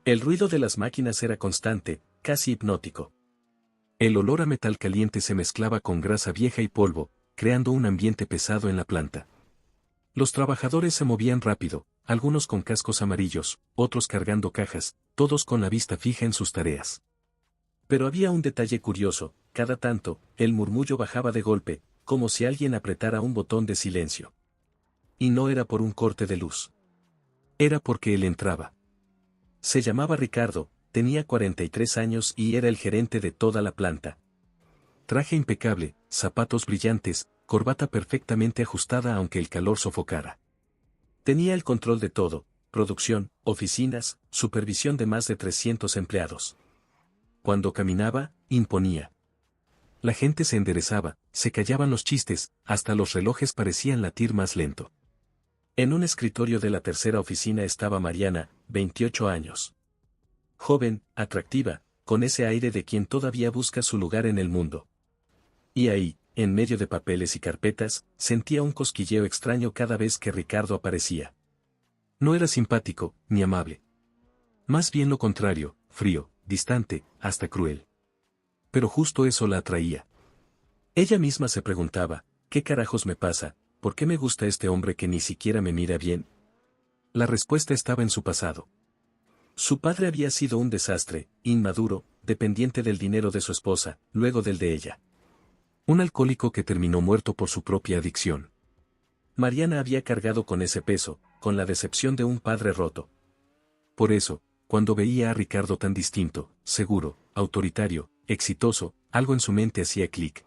El ruido de las máquinas era constante, casi hipnótico. El olor a metal caliente se mezclaba con grasa vieja y polvo, creando un ambiente pesado en la planta. Los trabajadores se movían rápido, algunos con cascos amarillos, otros cargando cajas, todos con la vista fija en sus tareas. Pero había un detalle curioso: cada tanto, el murmullo bajaba de golpe, como si alguien apretara un botón de silencio. Y no era por un corte de luz. Era porque él entraba. Se llamaba Ricardo, tenía 43 años y era el gerente de toda la planta. Traje impecable, zapatos brillantes, corbata perfectamente ajustada aunque el calor sofocara. Tenía el control de todo: producción, oficinas, supervisión de más de 300 empleados. Cuando caminaba, imponía. La gente se enderezaba, se callaban los chistes, hasta los relojes parecían latir más lento. En un escritorio de la tercera oficina estaba Mariana, 28 años. Joven, atractiva, con ese aire de quien todavía busca su lugar en el mundo. Y ahí, en medio de papeles y carpetas, sentía un cosquilleo extraño cada vez que Ricardo aparecía. No era simpático, ni amable. Más bien lo contrario, frío, distante, hasta cruel. Pero justo eso la atraía. Ella misma se preguntaba: ¿qué carajos me pasa? ¿Por qué me gusta este hombre que ni siquiera me mira bien? La respuesta estaba en su pasado. Su padre había sido un desastre, inmaduro, dependiente del dinero de su esposa, luego del de ella. Un alcohólico que terminó muerto por su propia adicción. Mariana había cargado con ese peso, con la decepción de un padre roto. Por eso, cuando veía a Ricardo tan distinto, seguro, autoritario, exitoso, algo en su mente hacía clic.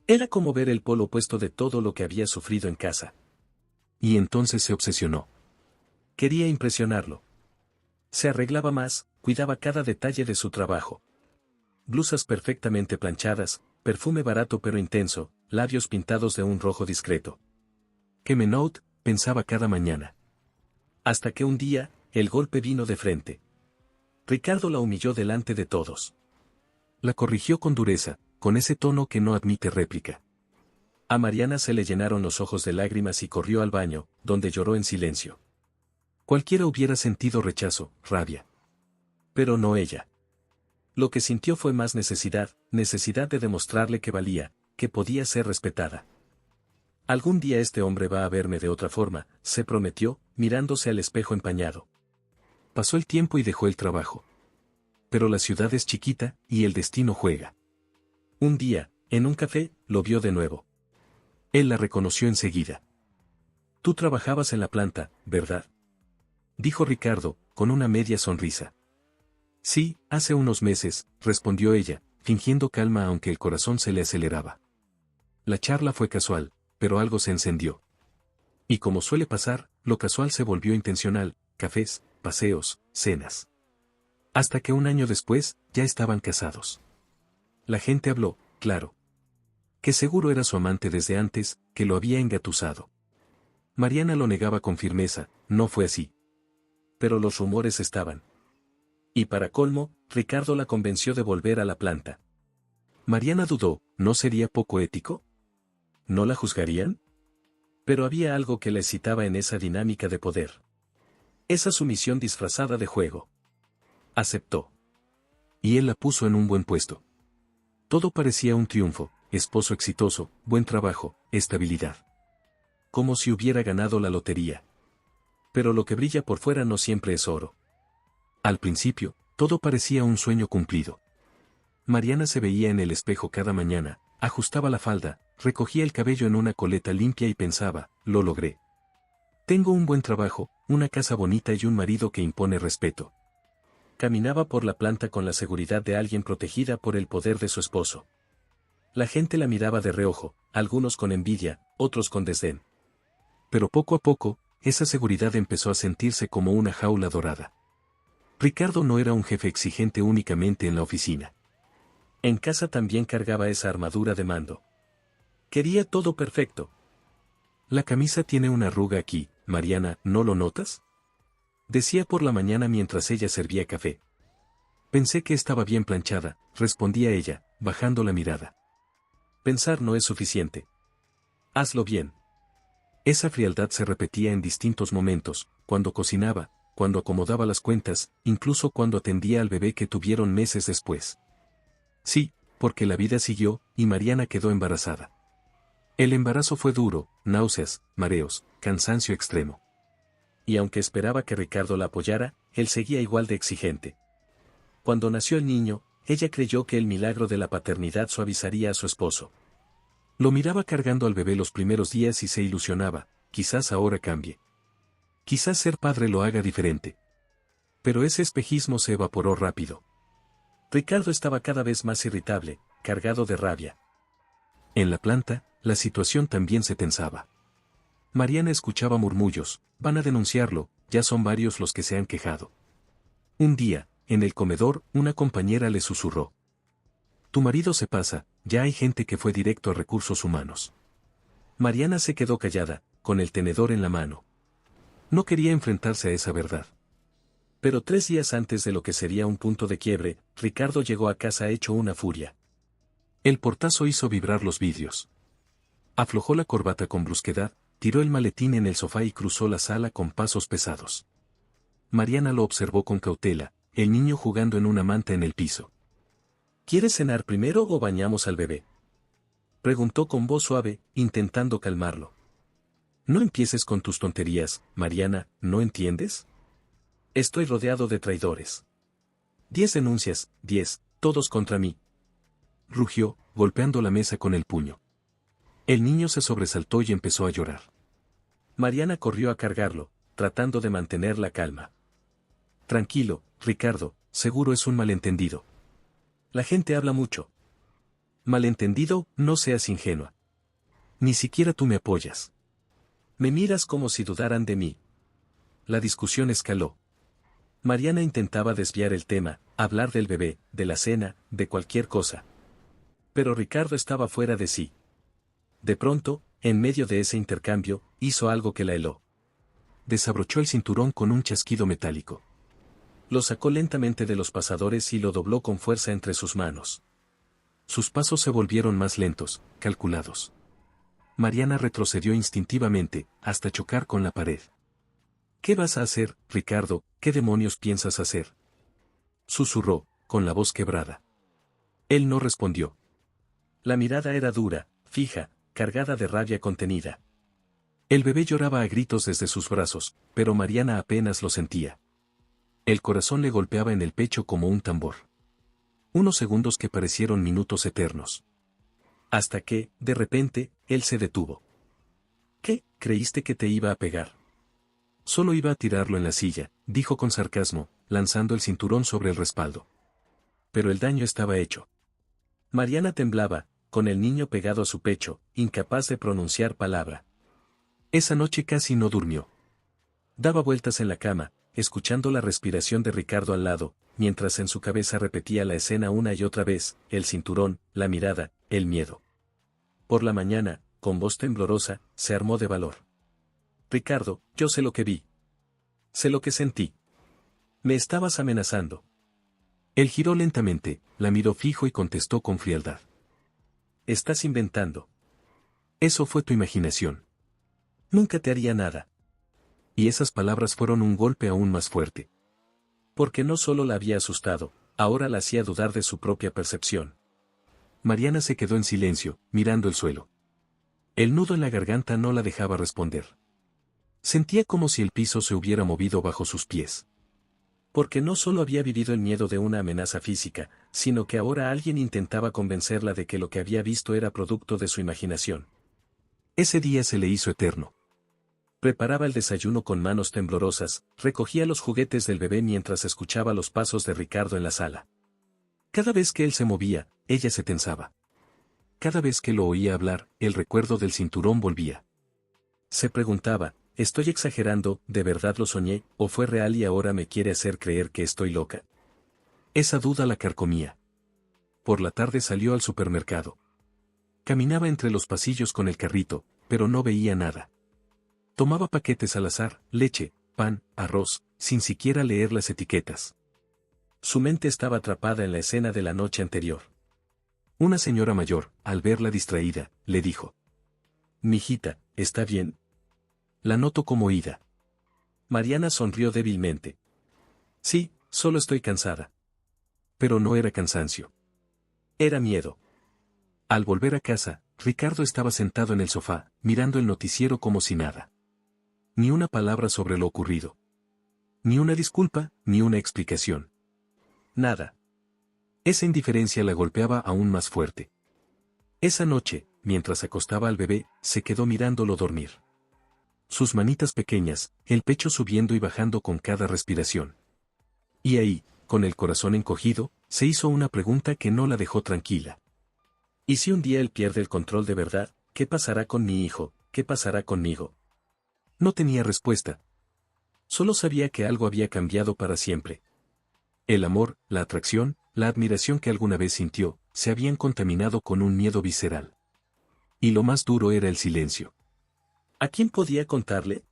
Era como ver el polo opuesto de todo lo que había sufrido en casa. Y entonces se obsesionó. Quería impresionarlo. Se arreglaba más, cuidaba cada detalle de su trabajo. Blusas perfectamente planchadas, perfume barato pero intenso, labios pintados de un rojo discreto. «Que me note», pensaba cada mañana. Hasta que un día, el golpe vino de frente. Ricardo la humilló delante de todos. La corrigió con dureza, con ese tono que no admite réplica. A Mariana se le llenaron los ojos de lágrimas y corrió al baño, donde lloró en silencio. Cualquiera hubiera sentido rechazo, rabia. Pero no ella. Lo que sintió fue más necesidad de demostrarle que valía, que podía ser respetada. Algún día este hombre va a verme de otra forma, se prometió, mirándose al espejo empañado. Pasó el tiempo y dejó el trabajo. Pero la ciudad es chiquita, y el destino juega. Un día, en un café, lo vio de nuevo. Él la reconoció enseguida. «Tú trabajabas en la planta, ¿verdad?», dijo Ricardo, con una media sonrisa. «Sí, hace unos meses», respondió ella, fingiendo calma aunque el corazón se le aceleraba. La charla fue casual, pero algo se encendió. Y como suele pasar, lo casual se volvió intencional: cafés, paseos, cenas. Hasta que un año después, ya estaban casados. La gente habló, claro. Que seguro era su amante desde antes, que lo había engatusado. Mariana lo negaba con firmeza: no fue así. Pero los rumores estaban. Y para colmo, Ricardo la convenció de volver a la planta. Mariana dudó: ¿no sería poco ético? ¿No la juzgarían? Pero había algo que la excitaba en esa dinámica de poder. Esa sumisión disfrazada de juego. Aceptó. Y él la puso en un buen puesto. Todo parecía un triunfo: esposo exitoso, buen trabajo, estabilidad. Como si hubiera ganado la lotería. Pero lo que brilla por fuera no siempre es oro. Al principio, todo parecía un sueño cumplido. Mariana se veía en el espejo cada mañana, ajustaba la falda, recogía el cabello en una coleta limpia y pensaba: lo logré. Tengo un buen trabajo, una casa bonita y un marido que impone respeto. Caminaba por la planta con la seguridad de alguien protegida por el poder de su esposo. La gente la miraba de reojo, algunos con envidia, otros con desdén. Pero poco a poco, esa seguridad empezó a sentirse como una jaula dorada. Ricardo no era un jefe exigente únicamente en la oficina. En casa también cargaba esa armadura de mando. Quería todo perfecto. «La camisa tiene una arruga aquí, Mariana, ¿no lo notas?», decía por la mañana mientras ella servía café. «Pensé que estaba bien planchada», respondía ella, bajando la mirada. «Pensar no es suficiente. Hazlo bien». Esa frialdad se repetía en distintos momentos: cuando cocinaba, cuando acomodaba las cuentas, incluso cuando atendía al bebé que tuvieron meses después. Sí, porque la vida siguió, y Mariana quedó embarazada. El embarazo fue duro, náuseas, mareos, cansancio extremo. Y aunque esperaba que Ricardo la apoyara, él seguía igual de exigente. Cuando nació el niño, ella creyó que el milagro de la paternidad suavizaría a su esposo. Lo miraba cargando al bebé los primeros días y se ilusionaba, quizás ahora cambie. Quizás ser padre lo haga diferente. Pero ese espejismo se evaporó rápido. Ricardo estaba cada vez más irritable, cargado de rabia. En la planta, la situación también se tensaba. Mariana escuchaba murmullos, van a denunciarlo, ya son varios los que se han quejado. Un día, en el comedor, una compañera le susurró. Tu marido se pasa, ya hay gente que fue directo a recursos humanos. Mariana se quedó callada, con el tenedor en la mano. No quería enfrentarse a esa verdad. Pero 3 días antes de lo que sería un punto de quiebre, Ricardo llegó a casa hecho una furia. El portazo hizo vibrar los vidrios. Aflojó la corbata con brusquedad, tiró el maletín en el sofá y cruzó la sala con pasos pesados. Mariana lo observó con cautela, el niño jugando en una manta en el piso. ¿Quieres cenar primero o bañamos al bebé?, preguntó con voz suave, intentando calmarlo. No empieces con tus tonterías, Mariana, ¿no entiendes? Estoy rodeado de traidores. 10 denuncias, 10, todos contra mí. Rugió, golpeando la mesa con el puño. El niño se sobresaltó y empezó a llorar. Mariana corrió a cargarlo, tratando de mantener la calma. Tranquilo, Ricardo, seguro es un malentendido. La gente habla mucho. Malentendido, no seas ingenua. Ni siquiera tú me apoyas. Me miras como si dudaran de mí. La discusión escaló. Mariana intentaba desviar el tema, hablar del bebé, de la cena, de cualquier cosa. Pero Ricardo estaba fuera de sí. De pronto, en medio de ese intercambio, hizo algo que la heló. Desabrochó el cinturón con un chasquido metálico. Lo sacó lentamente de los pasadores y lo dobló con fuerza entre sus manos. Sus pasos se volvieron más lentos, calculados. Mariana retrocedió instintivamente, hasta chocar con la pared. ¿Qué vas a hacer, Ricardo? ¿Qué demonios piensas hacer?, susurró, con la voz quebrada. Él no respondió. La mirada era dura, fija, cargada de rabia contenida. El bebé lloraba a gritos desde sus brazos, pero Mariana apenas lo sentía. El corazón le golpeaba en el pecho como un tambor. Unos segundos que parecieron minutos eternos. Hasta que, de repente, él se detuvo. ¿Qué? ¿Creíste que te iba a pegar? Solo iba a tirarlo en la silla, dijo con sarcasmo, lanzando el cinturón sobre el respaldo. Pero el daño estaba hecho. Mariana temblaba, con el niño pegado a su pecho, incapaz de pronunciar palabra. Esa noche casi no durmió. Daba vueltas en la cama, escuchando la respiración de Ricardo al lado, mientras en su cabeza repetía la escena una y otra vez, el cinturón, la mirada, el miedo. Por la mañana, con voz temblorosa, se armó de valor. Ricardo, yo sé lo que vi. Sé lo que sentí. Me estabas amenazando. Él giró lentamente, la miró fijo y contestó con frialdad. Estás inventando. Eso fue tu imaginación. Nunca te haría nada. Y esas palabras fueron un golpe aún más fuerte. Porque no solo la había asustado, ahora la hacía dudar de su propia percepción. Mariana se quedó en silencio, mirando el suelo. El nudo en la garganta no la dejaba responder. Sentía como si el piso se hubiera movido bajo sus pies. Porque no solo había vivido el miedo de una amenaza física, sino que ahora alguien intentaba convencerla de que lo que había visto era producto de su imaginación. Ese día se le hizo eterno. Preparaba el desayuno con manos temblorosas, recogía los juguetes del bebé mientras escuchaba los pasos de Ricardo en la sala. Cada vez que él se movía, ella se tensaba. Cada vez que lo oía hablar, el recuerdo del cinturón volvía. Se preguntaba, ¿estoy exagerando, de verdad lo soñé, o fue real y ahora me quiere hacer creer que estoy loca? Esa duda la carcomía. Por la tarde salió al supermercado. Caminaba entre los pasillos con el carrito, pero no veía nada. Tomaba paquetes al azar, leche, pan, arroz, sin siquiera leer las etiquetas. Su mente estaba atrapada en la escena de la noche anterior. Una señora mayor, al verla distraída, le dijo: «Mijita, ¿está bien?». La noto como oída. Mariana sonrió débilmente. Sí, solo estoy cansada. Pero no era cansancio. Era miedo. Al volver a casa, Ricardo estaba sentado en el sofá, mirando el noticiero como si nada. Ni una palabra sobre lo ocurrido. Ni una disculpa, ni una explicación. Nada. Esa indiferencia la golpeaba aún más fuerte. Esa noche, mientras acostaba al bebé, se quedó mirándolo dormir. Sus manitas pequeñas, el pecho subiendo y bajando con cada respiración. Y ahí, con el corazón encogido, se hizo una pregunta que no la dejó tranquila. ¿Y si un día él pierde el control de verdad? ¿Qué pasará con mi hijo? ¿Qué pasará conmigo? No tenía respuesta. Solo sabía que algo había cambiado para siempre. El amor, la atracción, la admiración que alguna vez sintió, se habían contaminado con un miedo visceral. Y lo más duro era el silencio. ¿A quién podía contarle?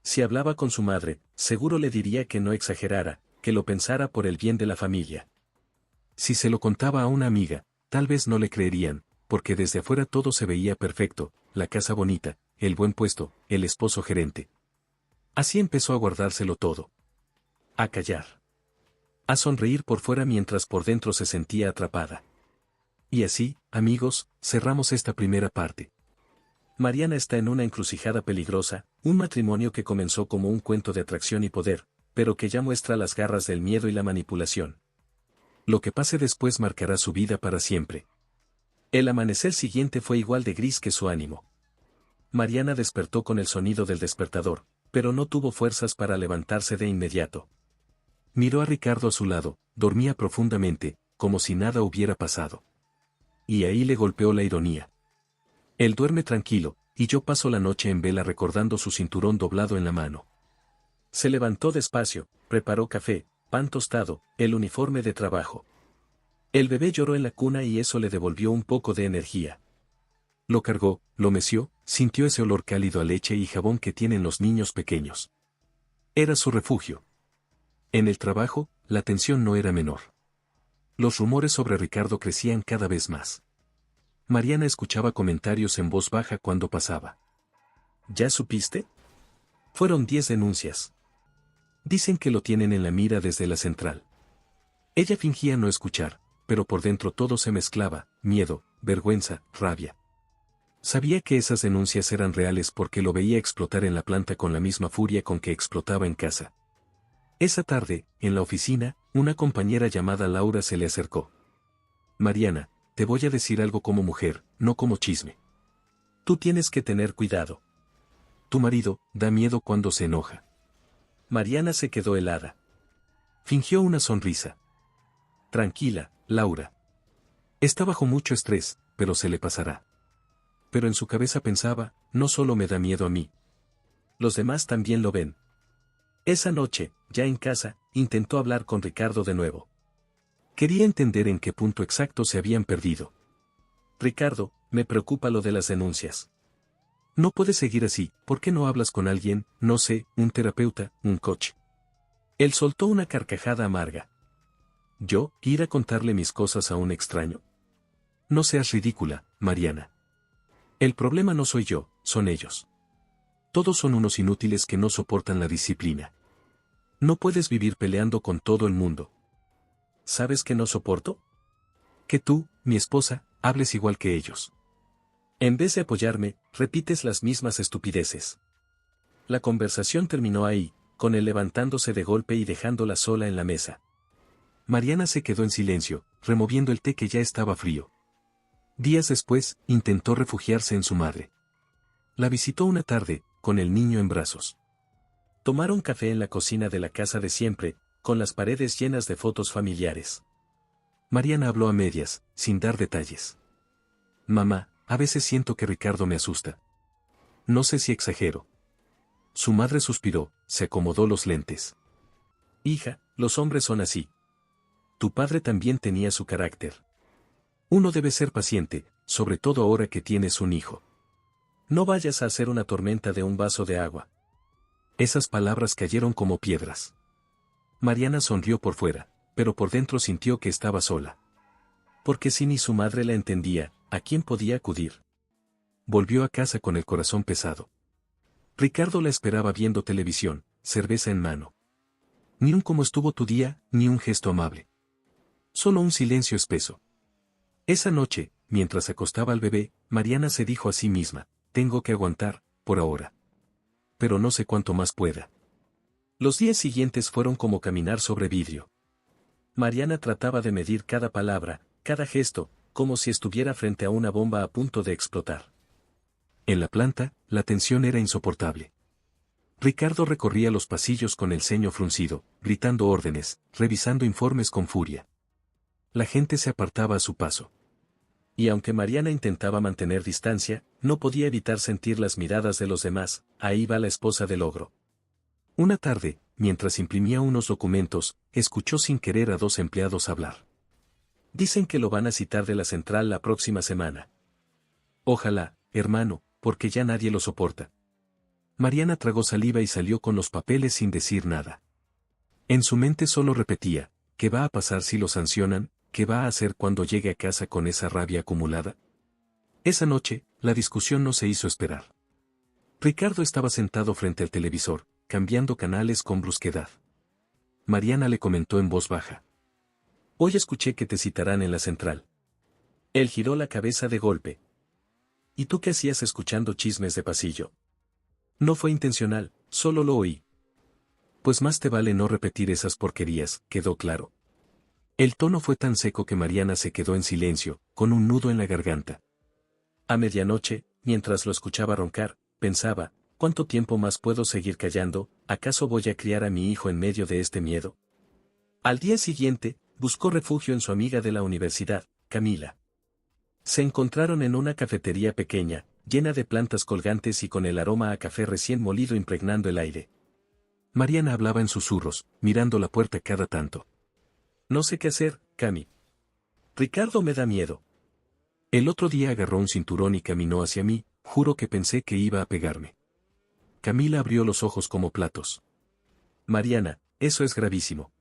Si hablaba con su madre, seguro le diría que no exagerara, que lo pensara por el bien de la familia. Si se lo contaba a una amiga, tal vez no le creerían, porque desde afuera todo se veía perfecto, la casa bonita, el buen puesto, el esposo gerente. Así empezó a guardárselo todo. A callar. A sonreír por fuera mientras por dentro se sentía atrapada. Y así, amigos, cerramos esta primera parte. Mariana está en una encrucijada peligrosa, un matrimonio que comenzó como un cuento de atracción y poder, pero que ya muestra las garras del miedo y la manipulación. Lo que pase después marcará su vida para siempre. El amanecer siguiente fue igual de gris que su ánimo. Mariana despertó con el sonido del despertador, pero no tuvo fuerzas para levantarse de inmediato. Miró a Ricardo a su lado, dormía profundamente, como si nada hubiera pasado. Y ahí le golpeó la ironía. Él duerme tranquilo, y yo paso la noche en vela recordando su cinturón doblado en la mano. Se levantó despacio, preparó café, pan tostado, el uniforme de trabajo. El bebé lloró en la cuna y eso le devolvió un poco de energía. Lo cargó, lo meció, sintió ese olor cálido a leche y jabón que tienen los niños pequeños. Era su refugio. En el trabajo, la tensión no era menor. Los rumores sobre Ricardo crecían cada vez más. Mariana escuchaba comentarios en voz baja cuando pasaba. ¿Ya supiste? Fueron 10 denuncias. Dicen que lo tienen en la mira desde la central. Ella fingía no escuchar, pero por dentro todo se mezclaba, miedo, vergüenza, rabia. Sabía que esas denuncias eran reales porque lo veía explotar en la planta con la misma furia con que explotaba en casa. Esa tarde, en la oficina, una compañera llamada Laura se le acercó. Mariana, te voy a decir algo como mujer, no como chisme. Tú tienes que tener cuidado. Tu marido da miedo cuando se enoja. Mariana se quedó helada. Fingió una sonrisa. Tranquila, Laura. Está bajo mucho estrés, pero se le pasará. Pero en su cabeza pensaba, no solo me da miedo a mí. Los demás también lo ven. Esa noche, ya en casa, intentó hablar con Ricardo de nuevo. Quería entender en qué punto exacto se habían perdido. Ricardo, me preocupa lo de las denuncias. No puedes seguir así, ¿por qué no hablas con alguien, no sé, un terapeuta, un coach? Él soltó una carcajada amarga. ¿Yo, ir a contarle mis cosas a un extraño? No seas ridícula, Mariana. El problema no soy yo, son ellos. Todos son unos inútiles que no soportan la disciplina. No puedes vivir peleando con todo el mundo. ¿Sabes qué no soporto? Que tú, mi esposa, hables igual que ellos. En vez de apoyarme, repites las mismas estupideces. La conversación terminó ahí, con él levantándose de golpe y dejándola sola en la mesa. Mariana se quedó en silencio, removiendo el té que ya estaba frío. Días después, intentó refugiarse en su madre. La visitó una tarde, con el niño en brazos. Tomaron café en la cocina de la casa de siempre, con las paredes llenas de fotos familiares. Mariana habló a medias, sin dar detalles. Mamá, a veces siento que Ricardo me asusta. No sé si exagero. Su madre suspiró, se acomodó los lentes. Hija, los hombres son así. Tu padre también tenía su carácter. Uno debe ser paciente, sobre todo ahora que tienes un hijo. No vayas a hacer una tormenta de un vaso de agua. Esas palabras cayeron como piedras. Mariana sonrió por fuera, pero por dentro sintió que estaba sola. Porque si ni su madre la entendía, ¿a quién podía acudir? Volvió a casa con el corazón pesado. Ricardo la esperaba viendo televisión, cerveza en mano. Ni un cómo estuvo tu día, ni un gesto amable. Solo un silencio espeso. Esa noche, mientras acostaba al bebé, Mariana se dijo a sí misma, tengo que aguantar, por ahora. Pero no sé cuánto más pueda. Los días siguientes fueron como caminar sobre vidrio. Mariana trataba de medir cada palabra, cada gesto, como si estuviera frente a una bomba a punto de explotar. En la planta, la tensión era insoportable. Ricardo recorría los pasillos con el ceño fruncido, gritando órdenes, revisando informes con furia. La gente se apartaba a su paso. Y aunque Mariana intentaba mantener distancia, no podía evitar sentir las miradas de los demás. Ahí va la esposa del ogro. Una tarde, mientras imprimía unos documentos, escuchó sin querer a dos empleados hablar. Dicen que lo van a citar de la central la próxima semana. Ojalá, hermano, porque ya nadie lo soporta. Mariana tragó saliva y salió con los papeles sin decir nada. En su mente solo repetía, ¿qué va a pasar si lo sancionan? ¿Qué va a hacer cuando llegue a casa con esa rabia acumulada? Esa noche, la discusión no se hizo esperar. Ricardo estaba sentado frente al televisor, cambiando canales con brusquedad. Mariana le comentó en voz baja. Hoy escuché que te citarán en la central. Él giró la cabeza de golpe. ¿Y tú qué hacías escuchando chismes de pasillo? No fue intencional, solo lo oí. Pues más te vale no repetir esas porquerías, quedó claro. El tono fue tan seco que Mariana se quedó en silencio, con un nudo en la garganta. A medianoche, mientras lo escuchaba roncar, pensaba, ¿cuánto tiempo más puedo seguir callando? ¿Acaso voy a criar a mi hijo en medio de este miedo? Al día siguiente, buscó refugio en su amiga de la universidad, Camila. Se encontraron en una cafetería pequeña, llena de plantas colgantes y con el aroma a café recién molido impregnando el aire. Mariana hablaba en susurros, mirando la puerta cada tanto. No sé qué hacer, Cami. Ricardo me da miedo. El otro día agarró un cinturón y caminó hacia mí, juro que pensé que iba a pegarme. Camila abrió los ojos como platos. Mariana, eso es gravísimo.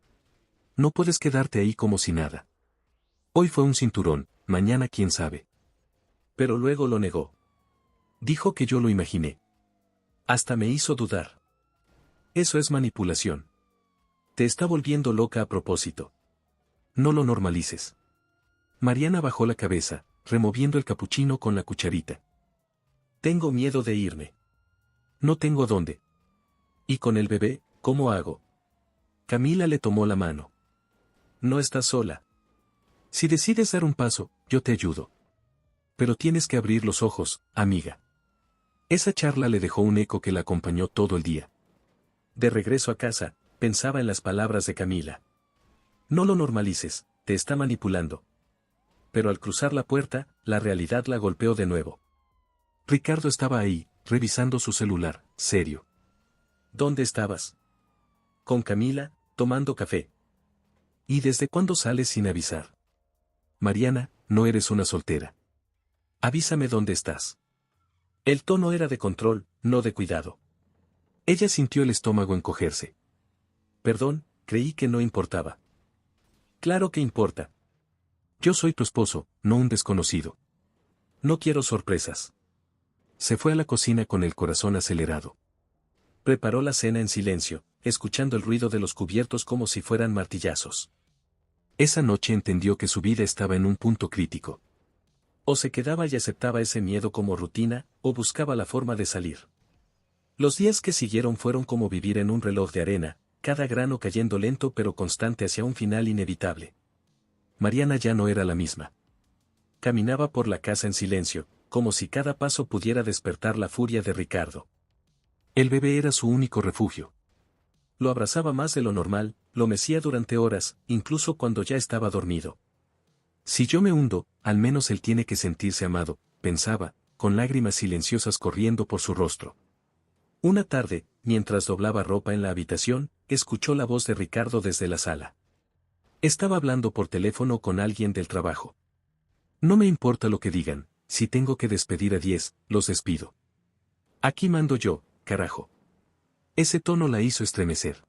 No puedes quedarte ahí como si nada. Hoy fue un cinturón, mañana quién sabe. Pero luego lo negó. Dijo que yo lo imaginé. Hasta me hizo dudar. Eso es manipulación. Te está volviendo loca a propósito. No lo normalices. Mariana bajó la cabeza, removiendo el capuchino con la cucharita. Tengo miedo de irme. No tengo dónde. ¿Y con el bebé, cómo hago? Camila le tomó la mano. No estás sola. Si decides dar un paso, yo te ayudo. Pero tienes que abrir los ojos, amiga. Esa charla le dejó un eco que la acompañó todo el día. De regreso a casa, pensaba en las palabras de Camila. No lo normalices, te está manipulando. Pero al cruzar la puerta, la realidad la golpeó de nuevo. Ricardo estaba ahí, revisando su celular, serio. ¿Dónde estabas? Con Camila, tomando café. ¿Y desde cuándo sales sin avisar? Mariana, no eres una soltera. Avísame dónde estás. El tono era de control, no de cuidado. Ella sintió el estómago encogerse. Perdón, creí que no importaba. Claro que importa. Yo soy tu esposo, no un desconocido. No quiero sorpresas. Se fue a la cocina con el corazón acelerado. Preparó la cena en silencio, escuchando el ruido de los cubiertos como si fueran martillazos. Esa noche entendió que su vida estaba en un punto crítico. O se quedaba y aceptaba ese miedo como rutina, o buscaba la forma de salir. Los días que siguieron fueron como vivir en un reloj de arena, cada grano cayendo lento pero constante hacia un final inevitable. Mariana ya no era la misma. Caminaba por la casa en silencio, como si cada paso pudiera despertar la furia de Ricardo. El bebé era su único refugio. Lo abrazaba más de lo normal, lo mecía durante horas, incluso cuando ya estaba dormido. Si yo me hundo, al menos él tiene que sentirse amado, pensaba, con lágrimas silenciosas corriendo por su rostro. Una tarde, mientras doblaba ropa en la habitación, escuchó la voz de Ricardo desde la sala. Estaba hablando por teléfono con alguien del trabajo. No me importa lo que digan, si tengo que despedir a 10, los despido. Aquí mando yo, carajo. Ese tono la hizo estremecer.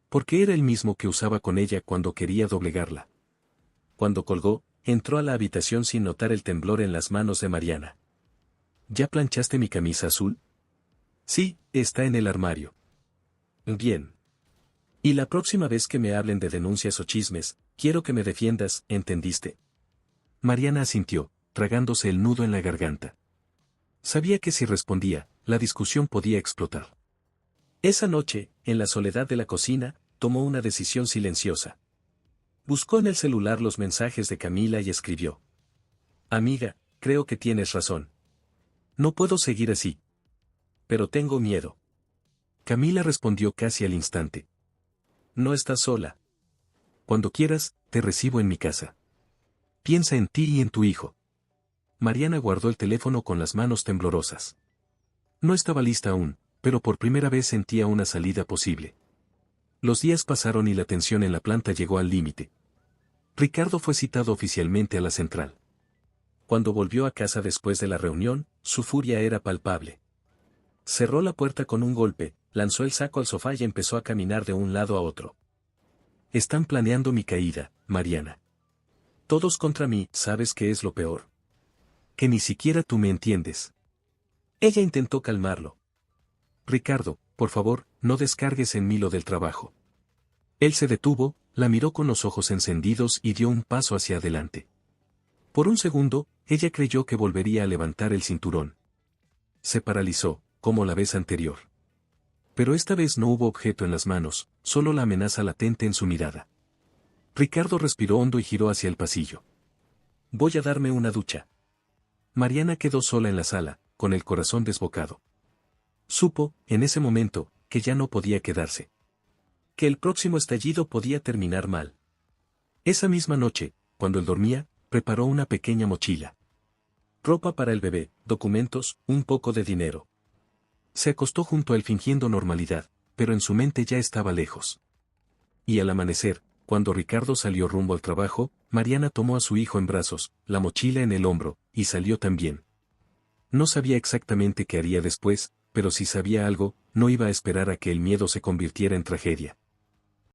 Porque era el mismo que usaba con ella cuando quería doblegarla. Cuando colgó, entró a la habitación sin notar el temblor en las manos de Mariana. ¿Ya planchaste mi camisa azul? Sí, está en el armario. Bien. Y la próxima vez que me hablen de denuncias o chismes, quiero que me defiendas, ¿entendiste? Mariana asintió, tragándose el nudo en la garganta. Sabía que si respondía, la discusión podía explotar. Esa noche, en la soledad de la cocina, tomó una decisión silenciosa. Buscó en el celular los mensajes de Camila y escribió. Amiga, creo que tienes razón. No puedo seguir así. Pero tengo miedo. Camila respondió casi al instante. No estás sola. Cuando quieras, te recibo en mi casa. Piensa en ti y en tu hijo. Mariana guardó el teléfono con las manos temblorosas. No estaba lista aún, pero por primera vez sentía una salida posible. Los días pasaron y la tensión en la planta llegó al límite. Ricardo fue citado oficialmente a la central. Cuando volvió a casa después de la reunión, su furia era palpable. Cerró la puerta con un golpe, lanzó el saco al sofá y empezó a caminar de un lado a otro. Están planeando mi caída, Mariana. Todos contra mí, ¿sabes qué es lo peor? Que ni siquiera tú me entiendes. Ella intentó calmarlo. Ricardo, por favor, no descargues en mí lo del trabajo. Él se detuvo, la miró con los ojos encendidos y dio un paso hacia adelante. Por un segundo, ella creyó que volvería a levantar el cinturón. Se paralizó, como la vez anterior. Pero esta vez no hubo objeto en las manos, solo la amenaza latente en su mirada. Ricardo respiró hondo y giró hacia el pasillo. Voy a darme una ducha. Mariana quedó sola en la sala, con el corazón desbocado. Supo, en ese momento, que ya no podía quedarse. Que el próximo estallido podía terminar mal. Esa misma noche, cuando él dormía, preparó una pequeña mochila. Ropa para el bebé, documentos, un poco de dinero. Se acostó junto a él fingiendo normalidad, pero en su mente ya estaba lejos. Y al amanecer, cuando Ricardo salió rumbo al trabajo, Mariana tomó a su hijo en brazos, la mochila en el hombro, y salió también. No sabía exactamente qué haría después, pero si sabía algo, no iba a esperar a que el miedo se convirtiera en tragedia.